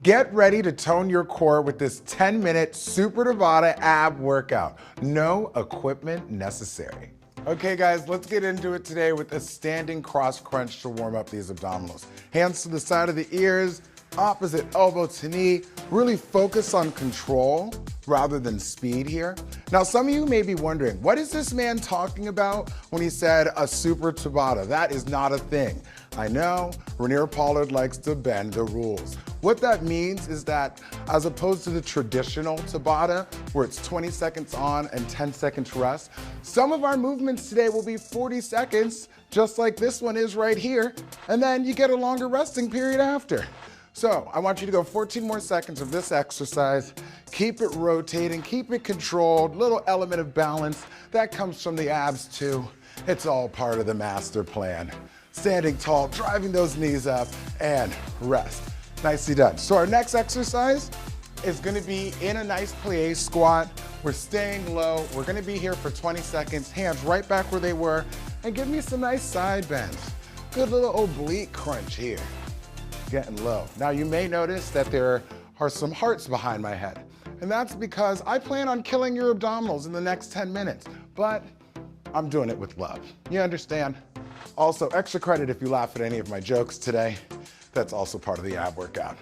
Get ready to tone your core with this 10-minute Super Tabata ab workout. No equipment necessary. Okay guys, let's get into it today with a standing cross crunch to warm up these abdominals. Hands to the side of the ears, opposite elbow to knee. Really focus on control rather than speed here. Now, some of you may be wondering, what is this man talking about when he said a super Tabata? That is not a thing. I know Raneir Pollard likes to bend the rules. What that means is that as opposed to the traditional Tabata, where it's 20 seconds on and 10 seconds rest, some of our movements today will be 40 seconds, just like this one is right here, and then you get a longer resting period after. So I want you to go 14 more seconds of this exercise. Keep it rotating, keep it controlled, little element of balance. That comes from the abs too. It's all part of the master plan. Standing tall, driving those knees up, and rest. Nicely done. So our next exercise is gonna be in a nice plie squat. We're staying low. We're gonna be here for 20 seconds, hands right back where they were, and give me some nice side bends. Good little oblique crunch here. Getting low. Now you may notice that there are some hearts behind my head, and that's because I plan on killing your abdominals in the next 10 minutes, but I'm doing it with love. You understand? Also, extra credit if you laugh at any of my jokes today. That's also part of the ab workout.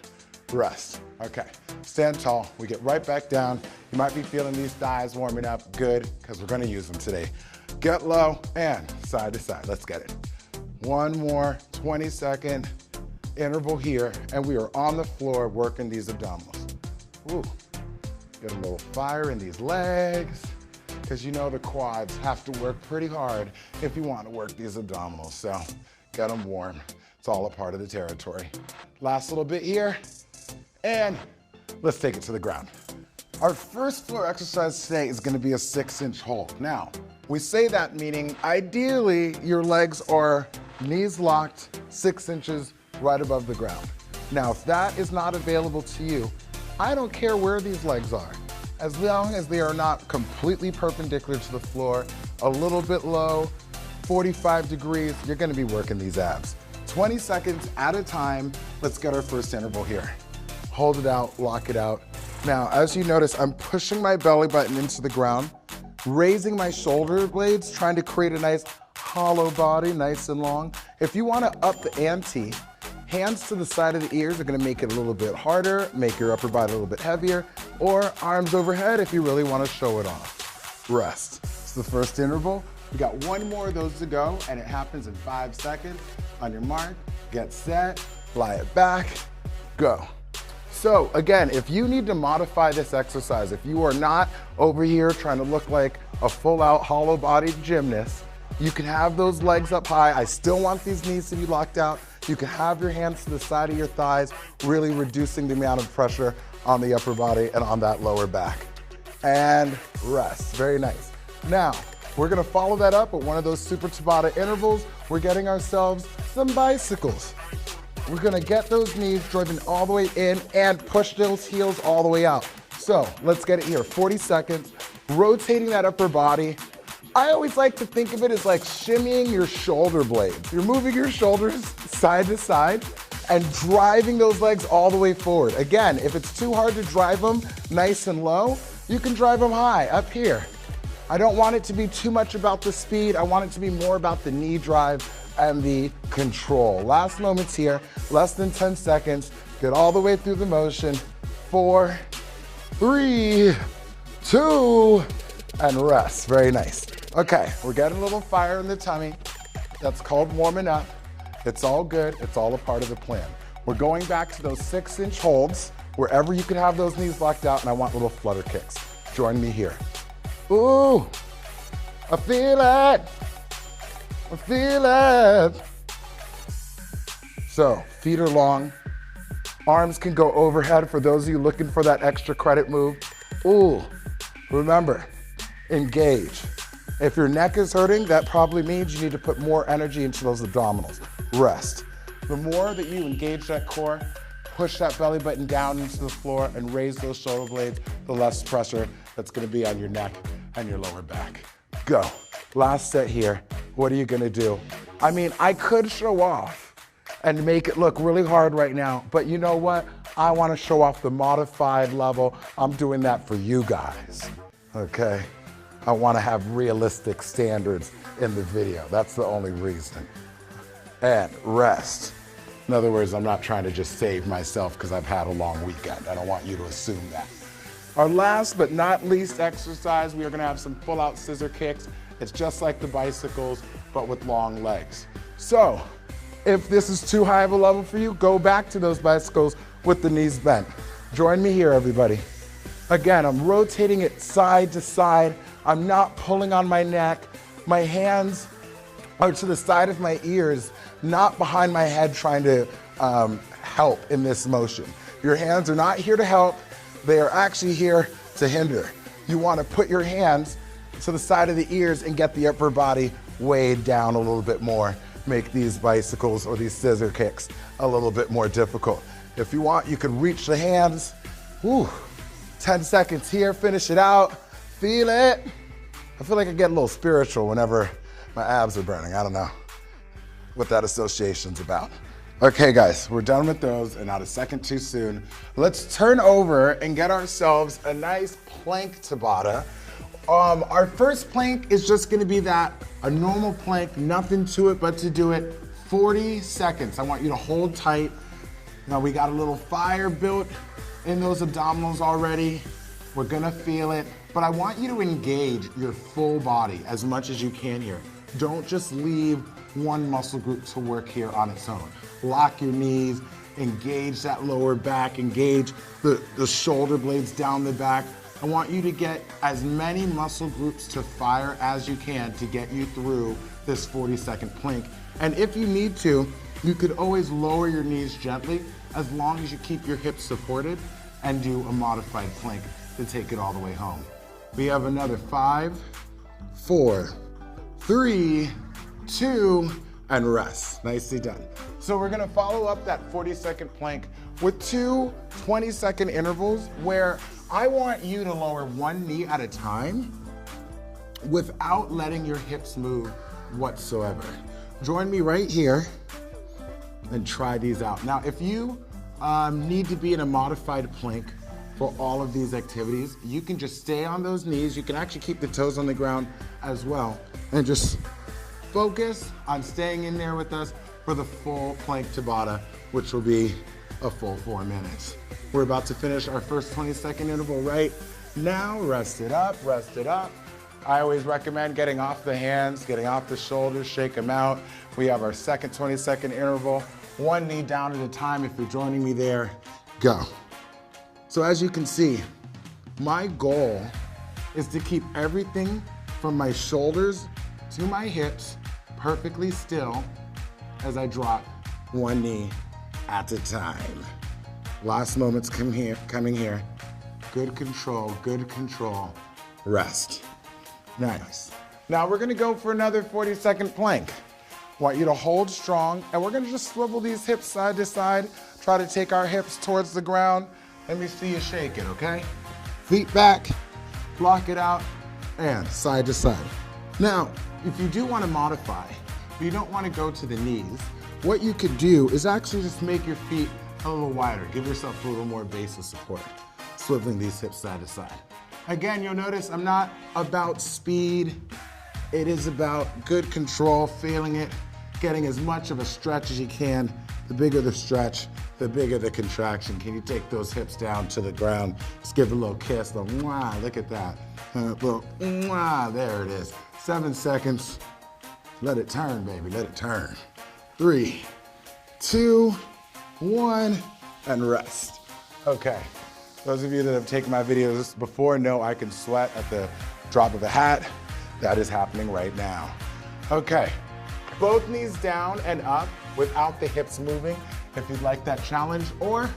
Rest. Okay, stand tall. We get right back down. You might be feeling these thighs warming up. Good, because we're gonna use them today. Get low and side to side. Let's get it. One more 20-second interval here, and we are on the floor working these abdominals. Ooh, get a little fire in these legs, because you know the quads have to work pretty hard if you want to work these abdominals, so get them warm. It's all a part of the territory. Last little bit here, and let's take it to the ground. Our first floor exercise today is gonna be a 6-inch hold. Now, we say that meaning ideally your legs are knees locked, 6 inches right above the ground. Now, if that is not available to you, I don't care where these legs are. As long as they are not completely perpendicular to the floor, a little bit low, 45 degrees, you're gonna be working these abs. 20 seconds at a time. Let's get our first interval here. Hold it out, lock it out. Now, as you notice, I'm pushing my belly button into the ground, raising my shoulder blades, trying to create a nice hollow body, nice and long. If you wanna up the ante, hands to the side of the ears are gonna make it a little bit harder, make your upper body a little bit heavier, or arms overhead if you really wanna show it off. Rest. It's the first interval. We got one more of those to go, and it happens in 5 seconds. On your mark, get set, lie it back, go. So again, if you need to modify this exercise, if you are not over here trying to look like a full-out hollow-bodied gymnast, you can have those legs up high. I still want these knees to be locked out. You can have your hands to the side of your thighs, really reducing the amount of pressure on the upper body and on that lower back. And rest, very nice. Now, we're gonna follow that up with one of those super Tabata intervals. We're getting ourselves some bicycles. We're gonna get those knees driven all the way in and push those heels all the way out. So let's get it here, 40 seconds, rotating that upper body. I always like to think of it as like shimmying your shoulder blades. You're moving your shoulders side to side and driving those legs all the way forward. Again, if it's too hard to drive them nice and low, you can drive them high up here. I don't want it to be too much about the speed. I want it to be more about the knee drive and the control. Last moments here, less than 10 seconds. Get all the way through the motion. 4, 3, 2, and rest. Very nice. Okay, we're getting a little fire in the tummy. That's called warming up. It's all good. It's all a part of the plan. We're going back to those 6-inch holds, wherever you can have those knees locked out, and I want little flutter kicks. Join me here. Ooh, I feel it. I feel it. So, feet are long. Arms can go overhead for those of you looking for that extra credit move. Ooh, remember, engage. If your neck is hurting, that probably means you need to put more energy into those abdominals. Rest. The more that you engage that core, push that belly button down into the floor and raise those shoulder blades, the less pressure that's gonna be on your neck and your lower back. Go. Last set here. What are you gonna do? I mean, I could show off and make it look really hard right now, but you know what? I want to show off the modified level. I'm doing that for you guys, okay? I want to have realistic standards in the video. That's the only reason. And rest. In other words, I'm not trying to just save myself because I've had a long weekend. I don't want you to assume that. Our last but not least exercise, we are going to have some pull-out scissor kicks. It's just like the bicycles, but with long legs. So, if this is too high of a level for you, go back to those bicycles with the knees bent. Join me here, everybody. Again, I'm rotating it side to side. I'm not pulling on my neck. My hands are to the side of my ears, not behind my head trying to help in this motion. Your hands are not here to help. They are actually here to hinder. You want to put your hands to the side of the ears and get the upper body weighed down a little bit more. Make these bicycles or these scissor kicks a little bit more difficult. If you want, you can reach the hands. Whew. 10 seconds here, finish it out. Feel it. I feel like I get a little spiritual whenever my abs are burning. I don't know what that association's about. Okay guys, we're done with those and not a second too soon. Let's turn over and get ourselves a nice plank Tabata. Our first plank is just gonna be a normal plank, nothing to it but to do it 40 seconds. I want you to hold tight. Now we got a little fire built in those abdominals already. We're gonna feel it, but I want you to engage your full body as much as you can here. Don't just leave one muscle group to work here on its own. Lock your knees, engage that lower back, engage the shoulder blades down the back. I want you to get as many muscle groups to fire as you can to get you through this 40-second plank. And if you need to, you could always lower your knees gently as long as you keep your hips supported and do a modified plank to take it all the way home. We have another 5, 4, 3, 2, and rest. Nicely done. So we're gonna follow up that 40-second plank with 2 20-second intervals where I want you to lower one knee at a time without letting your hips move whatsoever. Join me right here and try these out. Now, if you need to be in a modified plank for all of these activities, you can just stay on those knees. You can actually keep the toes on the ground as well and just focus on staying in there with us for the full plank Tabata, which will be a full 4 minutes. We're about to finish our first 20-second interval right now. Rest it up, rest it up. I always recommend getting off the hands, getting off the shoulders, shake them out. We have our second 20-second interval. One knee down at a time. If you're joining me there, go. So as you can see, my goal is to keep everything from my shoulders to my hips perfectly still as I drop one knee at a time. Last moments coming here. Good control, rest. Nice. Now we're gonna go for another 40-second plank. Want you to hold strong, and we're gonna just swivel these hips side to side, try to take our hips towards the ground. Let me see you shake it, okay? Feet back, block it out, and side to side. Now, if you do wanna modify, but you don't wanna go to the knees, what you could do is actually just make your feet a little wider. Give yourself a little more base of support. Swiveling these hips side to side. Again, you'll notice I'm not about speed. It is about good control, feeling it, getting as much of a stretch as you can. The bigger the stretch, the bigger the contraction. Can you take those hips down to the ground? Just give it a little kiss, a little mwah, look at that. A little mwah, there it is. 7 seconds. Let it turn, baby, let it turn. 3, 2, 1, and rest. Okay, those of you that have taken my videos before know I can sweat at the drop of a hat. That is happening right now. Okay, both knees down and up without the hips moving if you'd like that challenge, or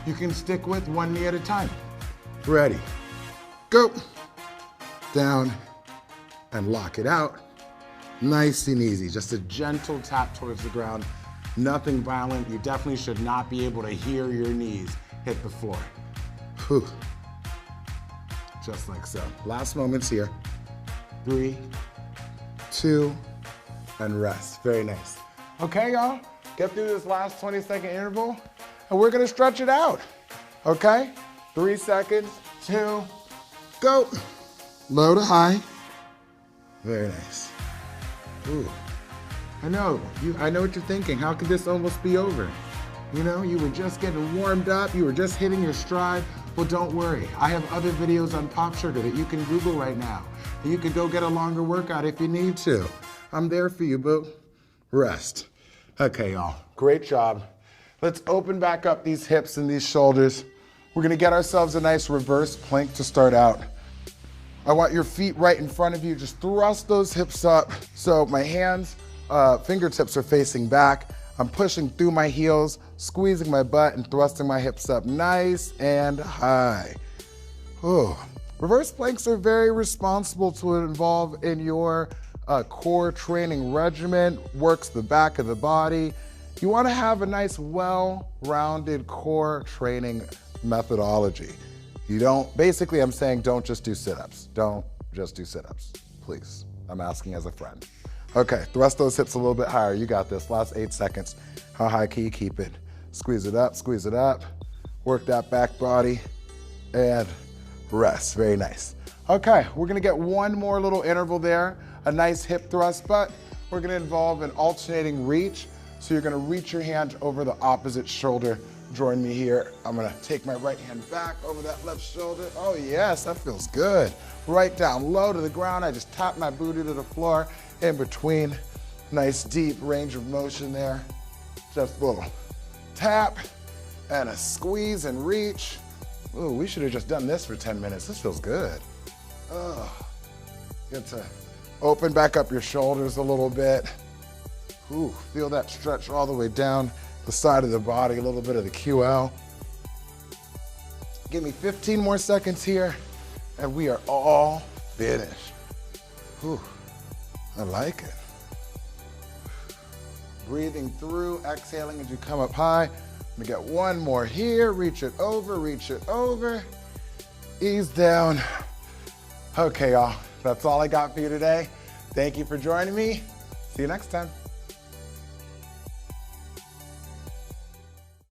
you can stick with one knee at a time. Ready, go. Down and lock it out. Nice and easy, just a gentle tap towards the ground. Nothing violent. You definitely should not be able to hear your knees hit the floor. Whew. Just like so. Last moments here. 3, 2, and rest. Very nice. Okay, y'all, get through this last 20-second interval, and we're gonna stretch it out. Okay? 3 seconds, 2, go. Low to high. Very nice. Ooh. I know what you're thinking. How could this almost be over? You know, you were just getting warmed up, you were just hitting your stride. Well, don't worry. I have other videos on POPSUGAR that you can Google right now. You can go get a longer workout if you need to. I'm there for you, boo. Rest. Okay, y'all. Great job. Let's open back up these hips and these shoulders. We're gonna get ourselves a nice reverse plank to start out. I want your feet right in front of you. Just thrust those hips up. So my hands, fingertips are facing back. I'm pushing through my heels, squeezing my butt and thrusting my hips up nice and high. Ooh. Reverse planks are very responsible to involve in your core training regimen, works the back of the body. You wanna have a nice, well-rounded core training methodology. Basically I'm saying don't just do sit-ups. Don't just do sit-ups, please. I'm asking as a friend. Okay, thrust those hips a little bit higher. You got this, last 8 seconds. How high can you keep it? Squeeze it up, work that back body, and rest, very nice. Okay, we're gonna get one more little interval there, a nice hip thrust, but we're gonna involve an alternating reach. So you're gonna reach your hand over the opposite shoulder. Join me here. I'm gonna take my right hand back over that left shoulder. Oh yes, that feels good. Right down low to the ground. I just tap my booty to the floor in between. Nice deep range of motion there. Just a little tap and a squeeze and reach. Ooh, we should have just done this for 10 minutes. This feels good. Oh, get to open back up your shoulders a little bit. Ooh, feel that stretch all the way down the side of the body, a little bit of the QL. Give me 15 more seconds here, and we are all finished. Ooh, I like it. Breathing through, exhaling as you come up high. I'm gonna get one more here, reach it over, ease down. Okay, y'all, that's all I got for you today. Thank you for joining me. See you next time.